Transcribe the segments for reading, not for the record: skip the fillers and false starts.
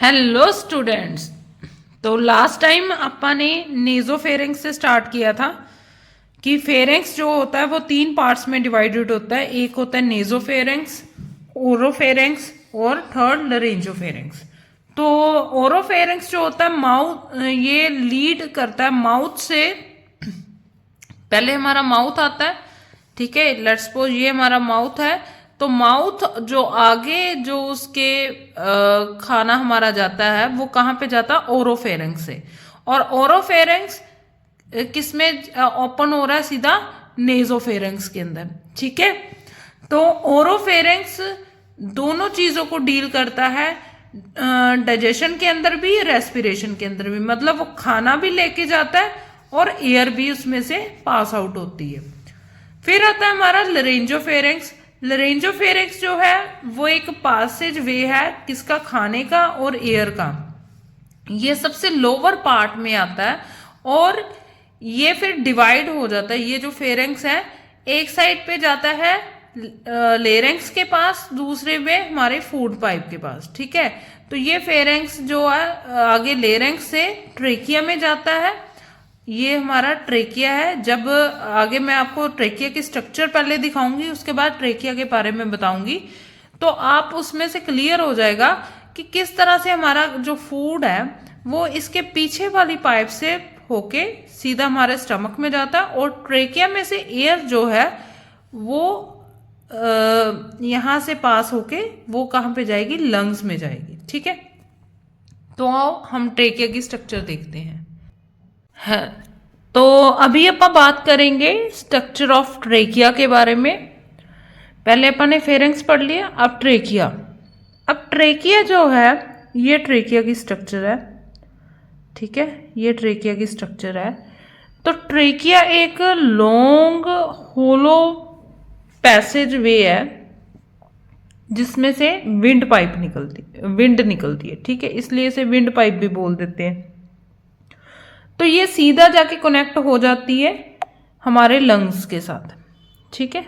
Hello students. तो last time अपन ने नेजोफेरिंक्स से स्टार्ट किया था कि फेरिंक्स जो होता है वो तीन पार्ट्स में डिवाइडेड होता है। एक होता है नेजोफेरिंक्स, ओरोफेरिंक्स और थर्ड लरेंजोफेरिंक्स। तो ओरोफेरिंक्स जो होता है माउथ, ये लीड करता है माउथ से। पहले हमारा माउथ आता है, ठीक है। लेट्स सपोज ये हमारा माउथ है, तो माउथ जो आगे जो उसके खाना हमारा जाता है वो कहाँ पे जाता है? ओरोफेरिंक्स से। और ओरोफेरिंक्स किसमें ओपन हो रहा है? सीधा नेजोफेरिंक्स के अंदर, ठीक है। तो ओरोफेरिंक्स दोनों चीजों को डील करता है, डाइजेशन के अंदर भी, रेस्पिरेशन के अंदर भी। मतलब वो खाना भी लेके जाता है और एयर भी उसमें से पास आउट होती है। फिर आता है हमारा लरेंजोफेरिंक्स। लरेंजोफेरिंक्स जो है वो एक पासेज वे है, किसका? खाने का और एयर का। ये सबसे लोअर पार्ट में आता है और ये फिर डिवाइड हो जाता है। ये जो फेरिंक्स है एक साइड पे जाता है लेरिंक्स के पास, दूसरे में हमारे फूड पाइप के पास, ठीक है। तो ये फेरिंक्स जो है आगे लेरिंक्स से ट्रेकिया में जाता है। ये हमारा ट्रेकिया है। जब आगे मैं आपको ट्रेकिया की स्ट्रक्चर पहले दिखाऊंगी, उसके बाद ट्रेकिया के बारे में बताऊंगी, तो आप उसमें से क्लियर हो जाएगा कि किस तरह से हमारा जो फूड है वो इसके पीछे वाली पाइप से होके सीधा हमारे स्टमक में जाता है। और ट्रेकिया में से एयर जो है वो यहाँ से पास होके वो कहाँ पे जाएगी? लंग्स में जाएगी, ठीक है। तो आओ हम ट्रेकिया की स्ट्रक्चर देखते हैं। है तो अभी अपन बात करेंगे स्ट्रक्चर ऑफ ट्रेकिया के बारे में। पहले अपन ने फेरिंक्स पढ़ लिया, अब ट्रेकिया। अब ट्रेकिया जो है ये ट्रेकिया की स्ट्रक्चर है, ठीक है। ये ट्रेकिया की स्ट्रक्चर है। तो ट्रेकिया एक लॉन्ग होलो पैसेज वे है जिसमें से विंड निकलती है, ठीक है। इसलिए इसे विंड पाइप भी बोल देते हैं। तो ये सीधा जाके कनेक्ट हो जाती है हमारे लंग्स के साथ, ठीक है।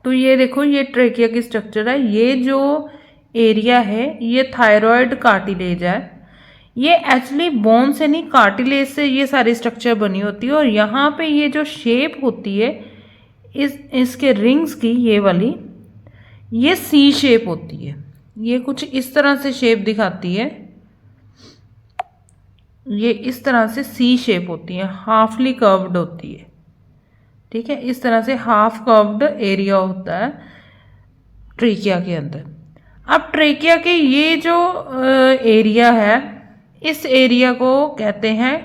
तो ये देखो, ये ट्रेकिया की स्ट्रक्चर है। ये जो एरिया है ये थायराइड कार्टिलेज है। ये एक्चुअली बोन से नहीं, कार्टिलेज से ये सारी स्ट्रक्चर बनी होती है। और यहाँ पे ये जो शेप होती है इसके रिंग्स की, ये वाली, ये सी शेप होती है। ये कुछ इस तरह से शेप दिखाती है। ये इस तरह से सी शेप होती है, हाफली कर्व्ड होती है, ठीक है। इस तरह से हाफ कर्व्ड एरिया होता है ट्रेकिया के अंदर। अब ट्रेकिया के ये जो एरिया है, इस एरिया को कहते हैं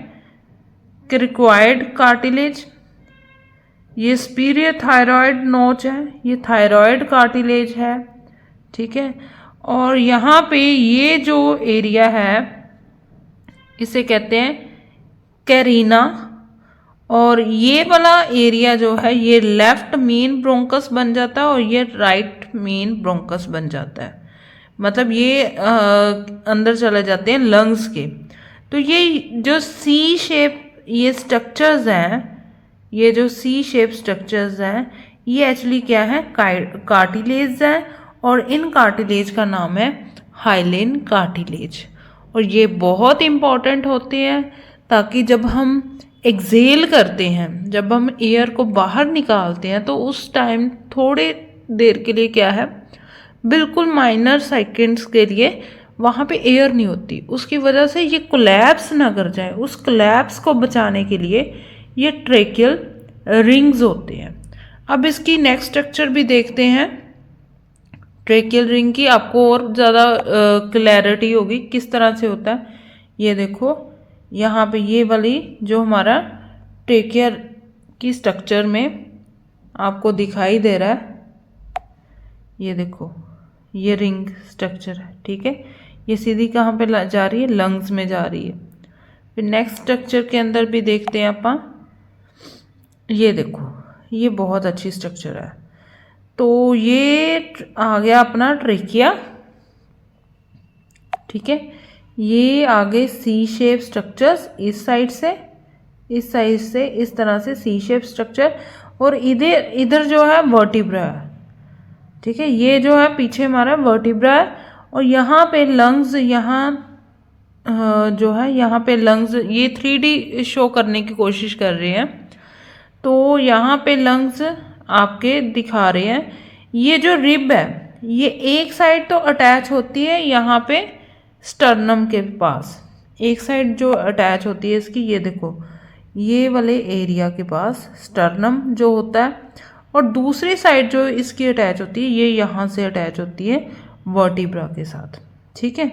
क्रिक्वाइड कार्टिलेज। ये स्पीरियर थायराइड नोच है, ये थायराइड कार्टिलेज है, ठीक है। और यहाँ पे ये जो एरिया है इसे कहते हैं कैरीना। और ये वाला एरिया जो है ये लेफ्ट मेन ब्रोंकस बन जाता है और ये राइट मेन ब्रोंकस बन जाता है। मतलब ये अंदर चले जाते हैं लंग्स के। तो ये जो सी शेप ये स्ट्रक्चर्स हैं, ये जो सी शेप स्ट्रक्चर्स हैं, ये एक्चुअली क्या है? कार्टिलेज हैं। और इन कार्टिलेज का नाम है हाइलेन कार्टिलेज। और ये बहुत इंपॉर्टेंट होते हैं ताकि जब हम एक्सेल करते हैं, जब हम एयर को बाहर निकालते हैं, तो उस टाइम थोड़े देर के लिए क्या है, बिल्कुल माइनर सेकेंड्स के लिए वहाँ पे एयर नहीं होती। उसकी वजह से ये कोलैप्स ना कर जाए, उस कोलैप्स को बचाने के लिए ये ट्रेकियल रिंग्स होते हैं। अब इसकी नेक्स्ट स्ट्रक्चर भी देखते हैं ट्रेकियल रिंग की, आपको और ज़्यादा क्लैरिटी होगी किस तरह से होता है। ये देखो, यहाँ पे ये वाली जो हमारा ट्रेकियल की स्ट्रक्चर में आपको दिखाई दे रहा है, ये देखो, ये रिंग स्ट्रक्चर है, ठीक है। ये सीधी कहाँ पे जा रही है? लंग्स में जा रही है। फिर नेक्स्ट स्ट्रक्चर के अंदर भी देखते हैं अपन। ये देखो, ये बहुत अच्छी स्ट्रक्चर है। तो ये आ गया अपना ट्रेकिया, ठीक है। ये आगे सी शेप स्ट्रक्चर्स इस साइड से इस तरह से सी शेप स्ट्रक्चर। और इधर जो है वर्टिब्रा है, ठीक है। ये जो है पीछे हमारा वर्टिब्रा है और यहाँ पे लंग्स, यहाँ जो है यहाँ पे लंग्स, ये 3D शो करने की कोशिश कर रहे हैं, तो यहाँ पे लंग्स आपके दिखा रहे हैं। ये जो रिब है ये एक साइड तो अटैच होती है यहाँ पे स्टर्नम के पास, एक साइड जो अटैच होती है इसकी, ये देखो ये वाले एरिया के पास स्टर्नम जो होता है, और दूसरी साइड जो इसकी अटैच होती है ये यहाँ से अटैच होती है वर्टिब्रा के साथ। ठीक है,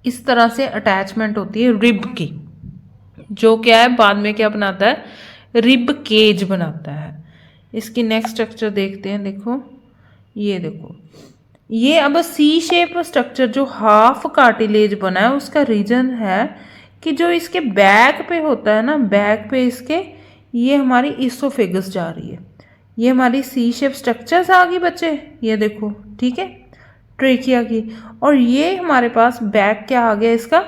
इस तरह से अटैचमेंट होती है रिब की, जो क्या है बाद में क्या बनाता है, रिब केज बनाता है। इसकी नेक्स्ट स्ट्रक्चर देखते हैं। देखो ये देखो, ये अब सी शेप स्ट्रक्चर जो हाफ कार्टिलेज बना है उसका रीजन है कि जो इसके बैक पे होता है ना, बैक पे इसके ये हमारी इसोफेगस जा रही है, ये हमारी सी शेप स्ट्रक्चर्स आ गई बच्चे, ये देखो। ठीक है, ट्रेकिया की, और ये हमारे पास बैक क्या आ गया इसका,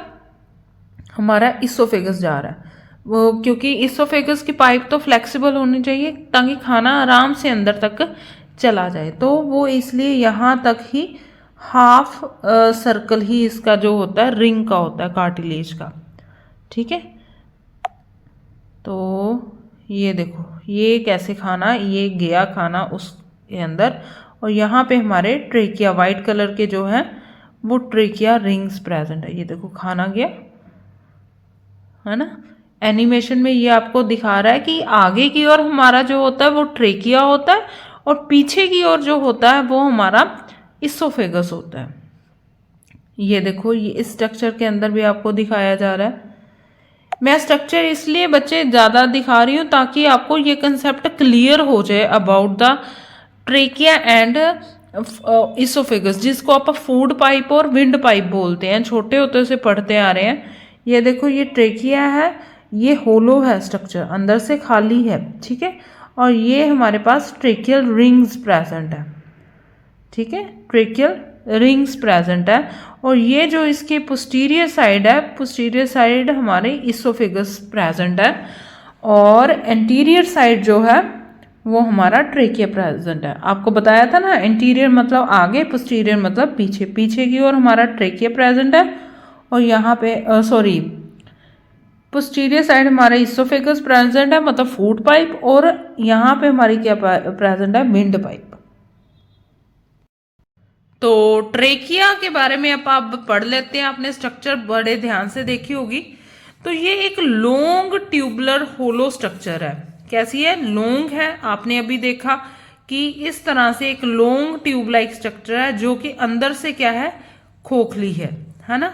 हमारा इसोफेगस जा रहा है वो, क्योंकि इसोफेगस की पाइप तो फ्लेक्सिबल होनी चाहिए ताकि खाना आराम से अंदर तक चला जाए, तो वो इसलिए यहाँ तक ही हाफ सर्कल ही इसका जो होता है रिंग का होता है कार्टिलेज का। ठीक है, तो ये देखो ये कैसे खाना, ये गया खाना उसके अंदर, और यहाँ पे हमारे ट्रेकिया वाइट कलर के जो है वो ट्रेकिया रिंग्स प्रेजेंट है। ये देखो खाना गया है ना। एनिमेशन में ये आपको दिखा रहा है कि आगे की ओर हमारा जो होता है वो ट्रेकिया होता है, और पीछे की ओर जो होता है वो हमारा इसोफेगस होता है। ये देखो ये इस स्ट्रक्चर के अंदर भी आपको दिखाया जा रहा है। मैं स्ट्रक्चर इसलिए बच्चे ज़्यादा दिखा रही हूँ ताकि आपको ये कंसेप्ट क्लियर हो जाए about the trachea and oesophagus, जिसको आप फूड पाइप और विंड पाइप बोलते हैं, छोटे होते से पढ़ते आ रहे हैं। ये देखो ये ट्रेकिया है, ये होलो है स्ट्रक्चर, अंदर से खाली है। ठीक है, और ये हमारे पास ट्रेकियल रिंग्स प्रेजेंट है। ठीक है, ट्रेकियल रिंग्स प्रेजेंट है, और ये जो इसकी पोस्टीरियर साइड है, पोस्टीरियर साइड हमारे इसोफेगस प्रेजेंट है, और एंटीरियर साइड जो है वो हमारा ट्रेकिया प्रेजेंट है। आपको बताया था ना, एंटीरियर मतलब आगे, पोस्टीरियर मतलब पीछे, पीछे की ओर हमारा ट्रेकिया प्रेजेंट है, और यहाँ पे पोस्टीरियर साइड हमारा इसोफेगस प्रेजेंट है मतलब फूड पाइप, और यहाँ पे हमारी क्या प्रेजेंट है, विंड पाइप। तो ट्रेकिया के बारे में आप पढ़ लेते हैं, आपने स्ट्रक्चर बड़े ध्यान से देखी होगी। तो ये एक लॉन्ग ट्यूबुलर होलो स्ट्रक्चर है। कैसी है, लॉन्ग है। आपने अभी देखा कि इस तरह से एक लॉन्ग ट्यूब लाइक स्ट्रक्चर है जो कि अंदर से क्या है, खोखली है ना।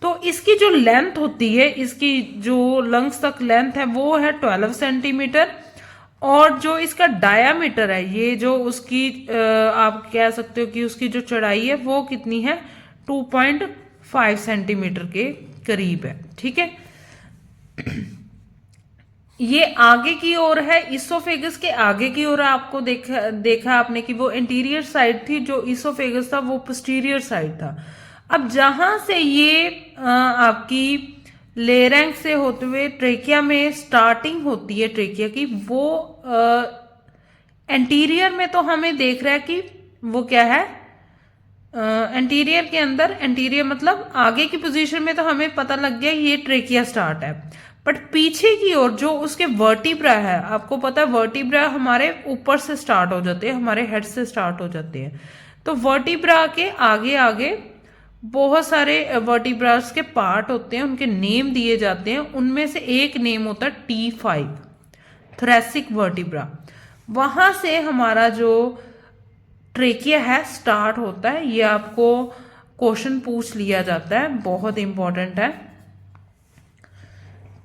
तो इसकी जो लेंथ होती है, इसकी जो लंग्स तक लेंथ है वो है 12 सेंटीमीटर, और जो इसका डायामीटर है, ये जो उसकी आप कह सकते हो कि उसकी जो चौड़ाई है वो कितनी है, 2.5 सेंटीमीटर के करीब है। ठीक है, ये आगे की ओर है, इसोफेगस के आगे की ओर आपको देखा आपने कि वो इंटीरियर साइड थी, जो इसोफेगस था वो पोस्टीरियर साइड था। अब जहां से ये आपकी लेरेंक्स से होते हुए ट्रेकिया में स्टार्टिंग होती है ट्रेकिया की, वो एंटीरियर में तो हमें देख रहा है कि वो क्या है, एंटीरियर के अंदर, एंटीरियर मतलब आगे की पोजीशन में तो हमें पता लग गया ये ट्रेकिया स्टार्ट है, बट पीछे की ओर जो उसके वर्टिब्रा है, आपको पता है वर्टिब्रा हमारे ऊपर से स्टार्ट हो जाते हैं, हमारे हेड से स्टार्ट हो जाते हैं। तो वर्टिब्रा के आगे आगे बहुत सारे वर्टिब्रास के पार्ट होते हैं, उनके नेम दिए जाते हैं। उनमें से एक नेम होता है T5, थोरैसिक वर्टिब्रा। वहां से हमारा जो ट्रेकिया है स्टार्ट होता है। ये आपको क्वेश्चन पूछ लिया जाता है, बहुत इंपॉर्टेंट है।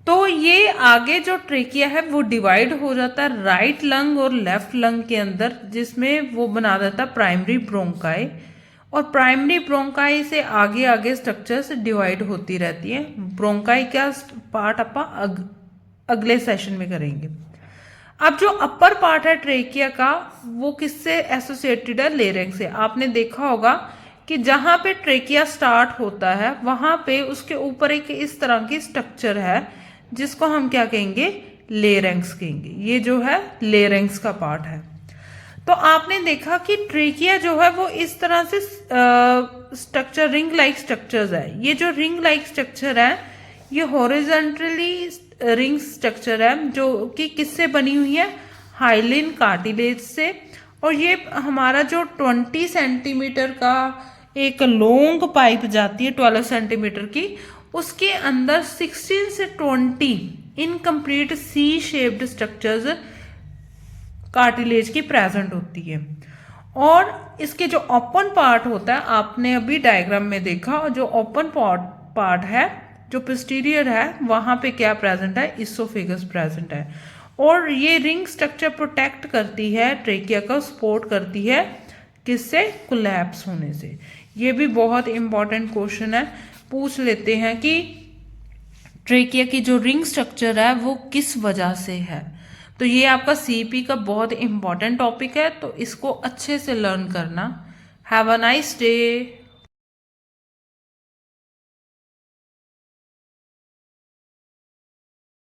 तो ये आगे जो ट्रेकिया है वो डिवाइड हो जाता है राइट लंग और लेफ्ट लंग के अंदर, जिसमें वो बना देता है प्राइमरी ब्रोंकाई, और प्राइमरी ब्रोंकाई से आगे आगे स्ट्रक्चर्स डिवाइड होती रहती है। ब्रोंकाई का पार्ट अपन अगले सेशन में करेंगे। अब जो अपर पार्ट है ट्रेकिया का वो किससे एसोसिएटेड है, लेरेंक्स से। आपने देखा होगा कि जहां पे ट्रेकिया स्टार्ट होता है वहां पे उसके ऊपर एक इस तरह की स्ट्रक्चर है जिसको हम क्या कहेंगे, लेरेंक्स कहेंगे। ये जो है लेरेंक्स का पार्ट है। तो आपने देखा कि ट्रेकिया जो है वो इस तरह से स्ट्रक्चर रिंग लाइक स्ट्रक्चर्स है। ये जो रिंग लाइक स्ट्रक्चर है ये हॉरिजॉन्टली रिंग स्ट्रक्चर है जो कि किससे बनी हुई है, हाइलिन कार्टिलेज से। और ये हमारा जो 20 सेंटीमीटर का एक लॉन्ग पाइप जाती है 12 सेंटीमीटर की, उसके अंदर 16 से 20 incomplete C shaped structures cartilage की प्रेजेंट होती है। और इसके जो ओपन पार्ट होता है, आपने अभी डायग्राम में देखा, जो ओपन पार्ट है जो पोस्टीरियर है वहां पे क्या प्रेजेंट है, इसोफेगस प्रेजेंट है। और ये रिंग स्ट्रक्चर प्रोटेक्ट करती है ट्रेकिया का, सपोर्ट करती है किससे, कोलैप्स होने से। ये भी बहुत इंपॉर्टेंट क्वेश्चन है, पूछ लेते हैं कि ट्रेकिया की जो रिंग स्ट्रक्चर है वो किस वजह से है। तो ये आपका सीपी का बहुत इंपॉर्टेंट टॉपिक है, तो इसको अच्छे से लर्न करना। Have a nice day.